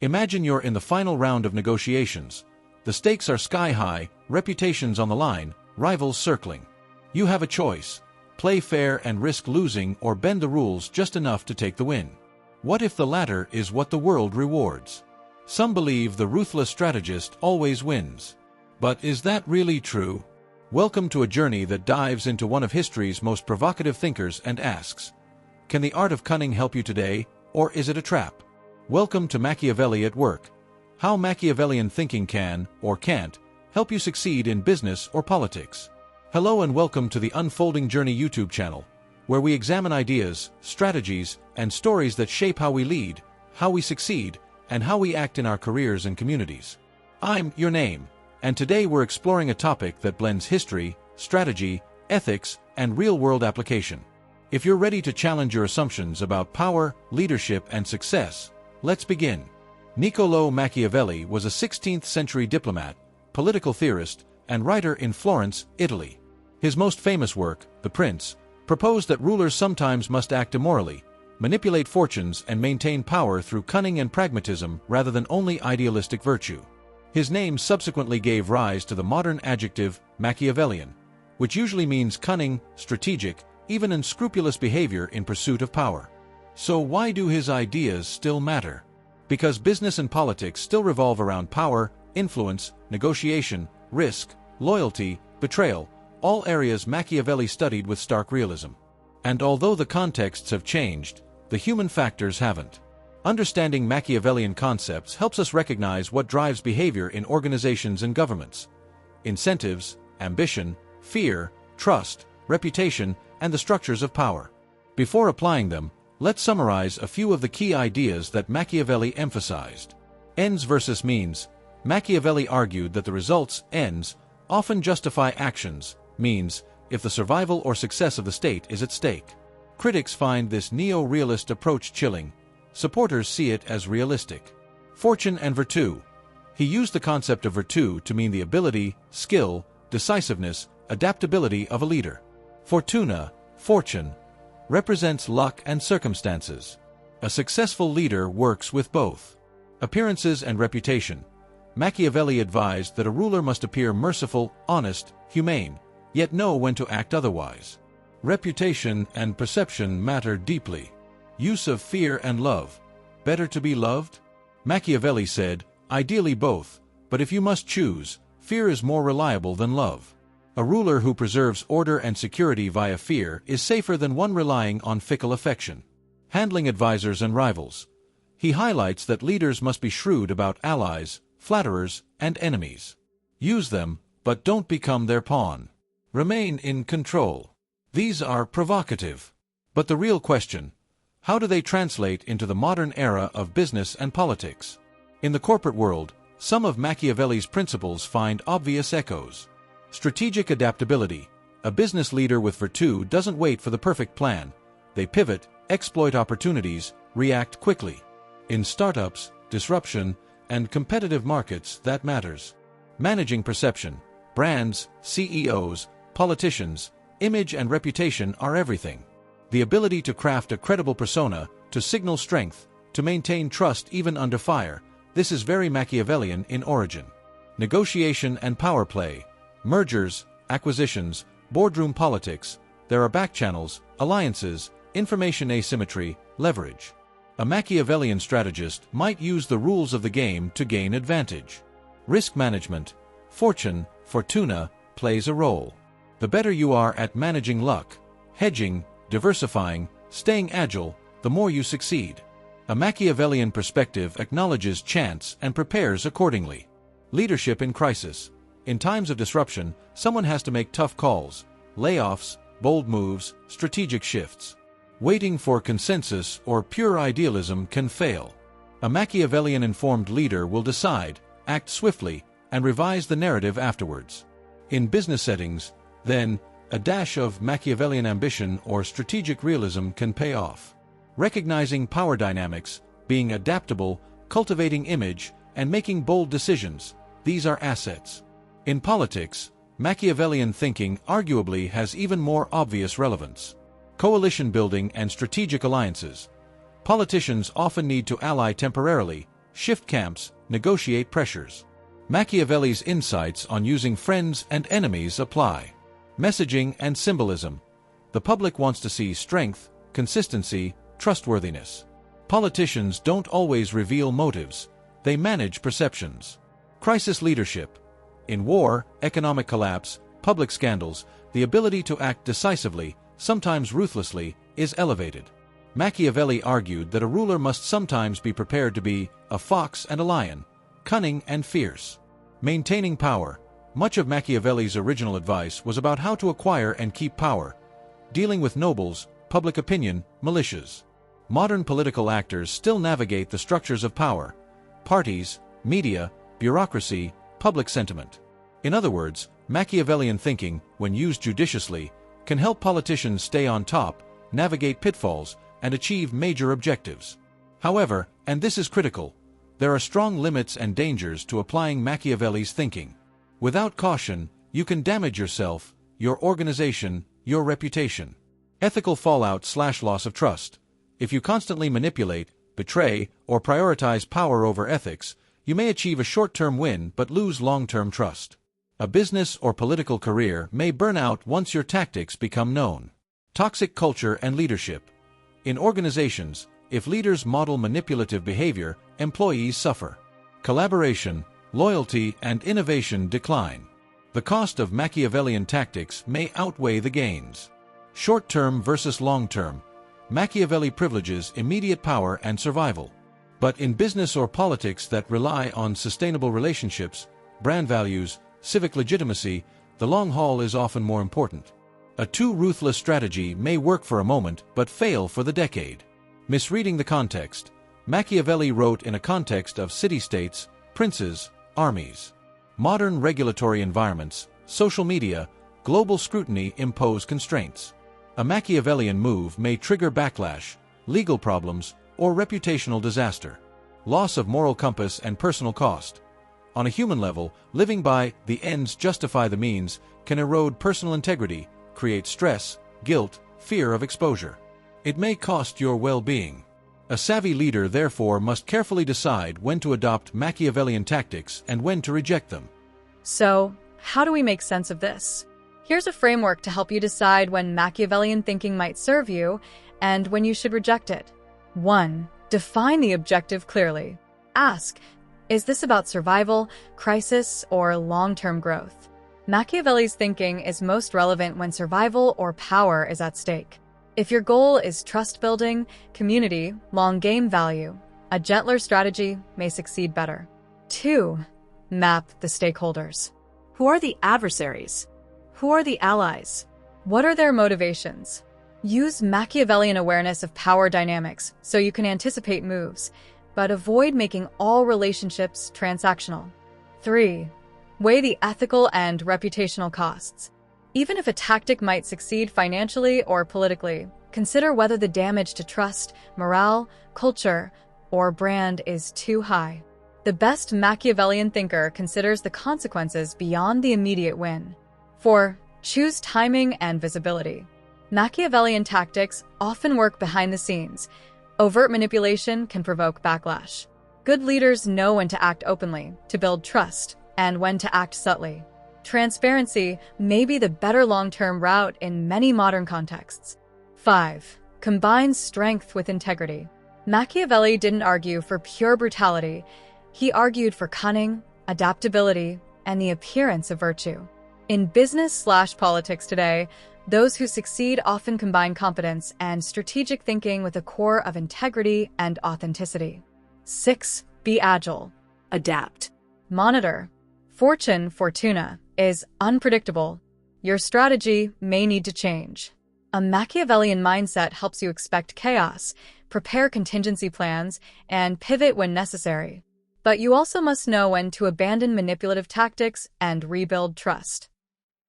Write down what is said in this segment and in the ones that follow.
Imagine you're in the final round of negotiations. The stakes are sky high, reputations on the line, rivals circling. You have a choice: play fair and risk losing, or bend the rules just enough to take the win. What if the latter is what the world rewards? Some believe the ruthless strategist always wins. But is that really true? Welcome to a journey that dives into one of history's most provocative thinkers and asks, can the art of cunning help you today, or is it a trap? Welcome to Machiavelli at Work. How Machiavellian thinking can, or can't, help you succeed in business or politics. Hello and welcome to the Unfolding Journey YouTube channel, where we examine ideas, strategies, and stories that shape how we lead, how we succeed, and how we act in our careers and communities. I'm your name, and today we're exploring a topic that blends history, strategy, ethics, and real-world application. If you're ready to challenge your assumptions about power, leadership, and success, let's begin. Niccolò Machiavelli was a 16th-century diplomat, political theorist, and writer in Florence, Italy. His most famous work, The Prince, proposed that rulers sometimes must act immorally, manipulate fortunes, and maintain power through cunning and pragmatism rather than only idealistic virtue. His name subsequently gave rise to the modern adjective Machiavellian, which usually means cunning, strategic, even unscrupulous behavior in pursuit of power. So why do his ideas still matter? Because business and politics still revolve around power, influence, negotiation, risk, loyalty, betrayal, all areas Machiavelli studied with stark realism. And although the contexts have changed, the human factors haven't. Understanding Machiavellian concepts helps us recognize what drives behavior in organizations and governments: incentives, ambition, fear, trust, reputation, and the structures of power. Before applying them, let's summarize a few of the key ideas that Machiavelli emphasized. Ends versus means. Machiavelli argued that the results, ends, often justify actions, means, if the survival or success of the state is at stake. Critics find this neo-realist approach chilling. Supporters see it as realistic. Fortune and virtue. He used the concept of virtue to mean the ability, skill, decisiveness, adaptability of a leader. Fortuna, fortune, represents luck and circumstances. A successful leader works with both. Appearances and reputation. Machiavelli advised that a ruler must appear merciful, honest, humane, yet know when to act otherwise. Reputation and perception matter deeply. Use of fear and love. Better to be loved? Machiavelli said, ideally both, but if you must choose, fear is more reliable than love. A ruler who preserves order and security via fear is safer than one relying on fickle affection. Handling advisors and rivals. He highlights that leaders must be shrewd about allies, flatterers, and enemies. Use them, but don't become their pawn. Remain in control. These are provocative. But the real question: how do they translate into the modern era of business and politics? In the corporate world, some of Machiavelli's principles find obvious echoes. Strategic adaptability. A business leader with virtue doesn't wait for the perfect plan. They pivot, exploit opportunities, react quickly. In startups, disruption, and competitive markets, that matters. Managing perception. Brands, CEOs, politicians, image and reputation are everything. The ability to craft a credible persona, to signal strength, to maintain trust even under fire, this is very Machiavellian in origin. Negotiation and power play. Mergers, acquisitions, boardroom politics, there are backchannels, alliances, information asymmetry, leverage. A Machiavellian strategist might use the rules of the game to gain advantage. Risk management. Fortuna, plays a role. The better you are at managing luck, hedging, diversifying, staying agile, the more you succeed. A Machiavellian perspective acknowledges chance and prepares accordingly. Leadership in crisis. In times of disruption, someone has to make tough calls, layoffs, bold moves, strategic shifts. Waiting for consensus or pure idealism can fail. A Machiavellian-informed leader will decide, act swiftly, and revise the narrative afterwards. In business settings, then, a dash of Machiavellian ambition or strategic realism can pay off. Recognizing power dynamics, being adaptable, cultivating image, and making bold decisions, these are assets. In politics, Machiavellian thinking arguably has even more obvious relevance. Coalition building and strategic alliances. Politicians often need to ally temporarily, shift camps, negotiate pressures. Machiavelli's insights on using friends and enemies apply. Messaging and symbolism. The public wants to see strength, consistency, trustworthiness. Politicians don't always reveal motives, they manage perceptions. Crisis leadership. In war, economic collapse, public scandals, the ability to act decisively, sometimes ruthlessly, is elevated. Machiavelli argued that a ruler must sometimes be prepared to be a fox and a lion, cunning and fierce. Maintaining power. Much of Machiavelli's original advice was about how to acquire and keep power, dealing with nobles, public opinion, militias. Modern political actors still navigate the structures of power: parties, media, bureaucracy, public sentiment. In other words, Machiavellian thinking, when used judiciously, can help politicians stay on top, navigate pitfalls, and achieve major objectives. However, and this is critical, there are strong limits and dangers to applying Machiavelli's thinking. Without caution, you can damage yourself, your organization, your reputation. Ethical fallout/loss of trust. If you constantly manipulate, betray, or prioritize power over ethics, you may achieve a short-term win but lose long-term trust. A business or political career may burn out once your tactics become known. Toxic culture and leadership. In organizations, if leaders model manipulative behavior, employees suffer. Collaboration, loyalty, and innovation decline. The cost of Machiavellian tactics may outweigh the gains. Short-term versus long-term. Machiavelli privileges immediate power and survival. But in business or politics that rely on sustainable relationships, brand values, civic legitimacy, the long haul is often more important. A too ruthless strategy may work for a moment but fail for the decade. Misreading the context. Machiavelli wrote in a context of city-states, princes, armies. Modern regulatory environments, social media, global scrutiny impose constraints. A Machiavellian move may trigger backlash, legal problems, or reputational disaster. Loss of moral compass and personal cost. On a human level, living by the ends justify the means can erode personal integrity, create stress, guilt, fear of exposure. It may cost your well-being. A savvy leader therefore must carefully decide when to adopt Machiavellian tactics and when to reject them. So, how do we make sense of this? Here's a framework to help you decide when Machiavellian thinking might serve you and when you should reject it. 1. Define the objective clearly. Ask, is this about survival, crisis, or long-term growth? Machiavelli's thinking is most relevant when survival or power is at stake. If your goal is trust building, community, long-game value, a gentler strategy may succeed better. 2. Map the stakeholders. Who are the adversaries? Who are the allies? What are their motivations? Use Machiavellian awareness of power dynamics so you can anticipate moves, but avoid making all relationships transactional. 3. Weigh the ethical and reputational costs. Even if a tactic might succeed financially or politically, consider whether the damage to trust, morale, culture, or brand is too high. The best Machiavellian thinker considers the consequences beyond the immediate win. 4. Choose timing and visibility. Machiavellian tactics often work behind the scenes. Overt manipulation can provoke backlash. Good leaders know when to act openly, to build trust, and when to act subtly. Transparency may be the better long-term route in many modern contexts. 5. Combine strength with integrity. Machiavelli didn't argue for pure brutality. He argued for cunning, adaptability, and the appearance of virtue. In business/politics today, those who succeed often combine competence and strategic thinking with a core of integrity and authenticity. 6. Be agile. Adapt. Monitor. Fortuna is unpredictable. Your strategy may need to change. A Machiavellian mindset helps you expect chaos, prepare contingency plans, and pivot when necessary. But you also must know when to abandon manipulative tactics and rebuild trust.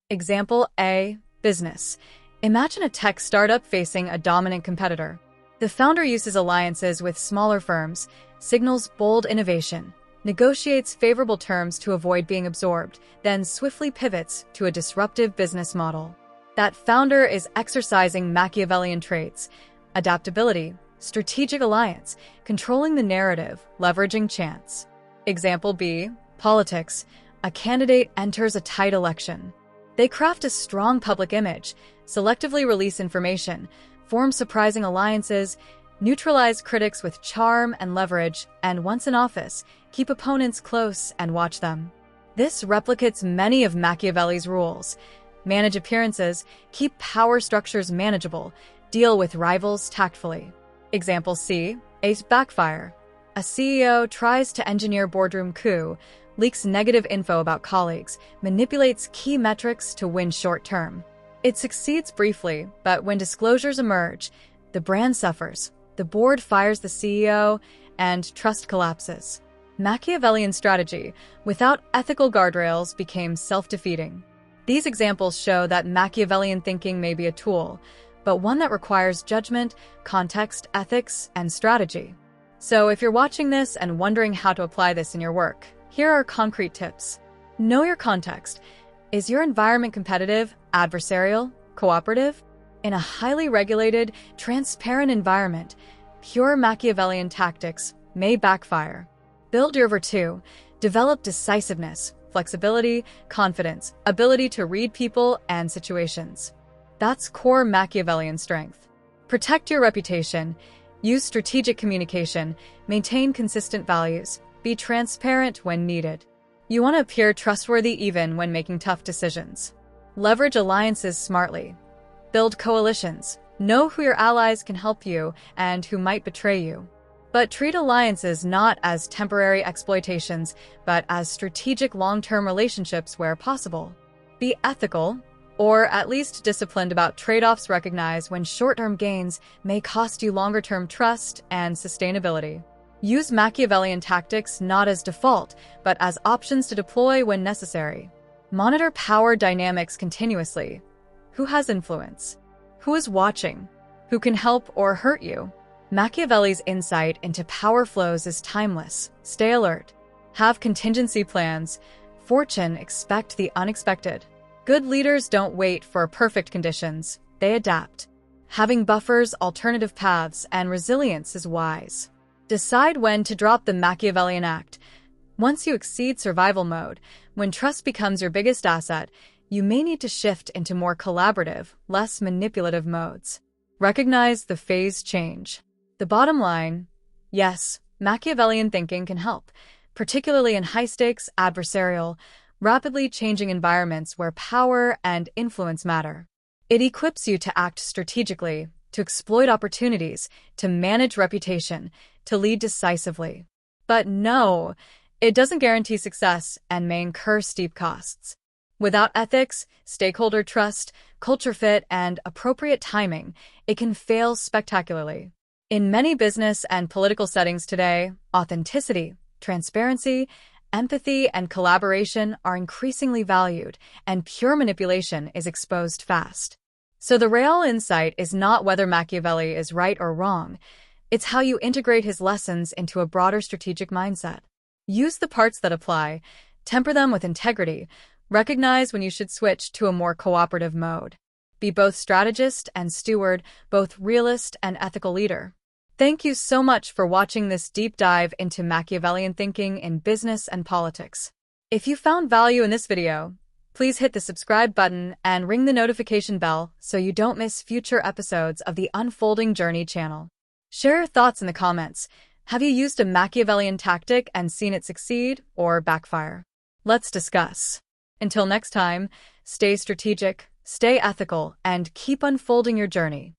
Example A. Business. Imagine a tech startup facing a dominant competitor. The founder uses alliances with smaller firms, signals bold innovation, negotiates favorable terms to avoid being absorbed, then swiftly pivots to a disruptive business model. That founder is exercising Machiavellian traits: adaptability, Strategic alliance, controlling the narrative, leveraging chance. Example B, politics. A candidate enters a tight election. They craft a strong public image, selectively release information, form surprising alliances, neutralize critics with charm and leverage, and once in office, keep opponents close and watch them. This replicates many of Machiavelli's rules. Manage appearances, keep power structures manageable, deal with rivals tactfully. Example C, Ace backfire. A CEO tries to engineer boardroom coup, leaks negative info about colleagues, manipulates key metrics to win short-term. It succeeds briefly, but when disclosures emerge, the brand suffers, the board fires the CEO, and trust collapses. Machiavellian strategy, without ethical guardrails, became self-defeating. These examples show that Machiavellian thinking may be a tool, but one that requires judgment, context, ethics, and strategy. So if you're watching this and wondering how to apply this in your work, here are concrete tips. Know your context. Is your environment competitive, adversarial, cooperative? In a highly regulated, transparent environment, pure Machiavellian tactics may backfire. Build your virtue. Develop decisiveness, flexibility, confidence, ability to read people and situations. That's core Machiavellian strength. Protect your reputation. Use strategic communication. Maintain consistent values. Be transparent when needed. You want to appear trustworthy even when making tough decisions. Leverage alliances smartly. Build coalitions. Know who your allies can help you and who might betray you. But treat alliances not as temporary exploitations, but as strategic long-term relationships where possible. Be ethical, or at least disciplined about trade-offs. Recognize when short-term gains may cost you longer-term trust and sustainability. Use Machiavellian tactics not as default, but as options to deploy when necessary. Monitor power dynamics continuously. Who has influence? Who is watching? Who can help or hurt you? Machiavelli's insight into power flows is timeless. Stay alert. Have contingency plans. Fortune, expect the unexpected. Good leaders don't wait for perfect conditions. They adapt. Having buffers, alternative paths, and resilience is wise. Decide when to drop the Machiavellian act. Once you exceed survival mode, when trust becomes your biggest asset, you may need to shift into more collaborative, less manipulative modes. Recognize the phase change. The bottom line, yes, Machiavellian thinking can help, particularly in high-stakes, adversarial, rapidly changing environments where power and influence matter. It equips you to act strategically, to exploit opportunities, to manage reputation, to lead decisively. But no, it doesn't guarantee success and may incur steep costs. Without ethics, stakeholder trust, culture fit, and appropriate timing, it can fail spectacularly. In many business and political settings today, authenticity, transparency, empathy, and collaboration are increasingly valued, and pure manipulation is exposed fast. So the real insight is not whether Machiavelli is right or wrong, it's how you integrate his lessons into a broader strategic mindset. Use the parts that apply, temper them with integrity, recognize when you should switch to a more cooperative mode. Be both strategist and steward, both realist and ethical leader. Thank you so much for watching this deep dive into Machiavellian thinking in business and politics. If you found value in this video, please hit the subscribe button and ring the notification bell so you don't miss future episodes of the Unfolding Journey channel. Share your thoughts in the comments. Have you used a Machiavellian tactic and seen it succeed or backfire? Let's discuss. Until next time, stay strategic, stay ethical, and keep unfolding your journey.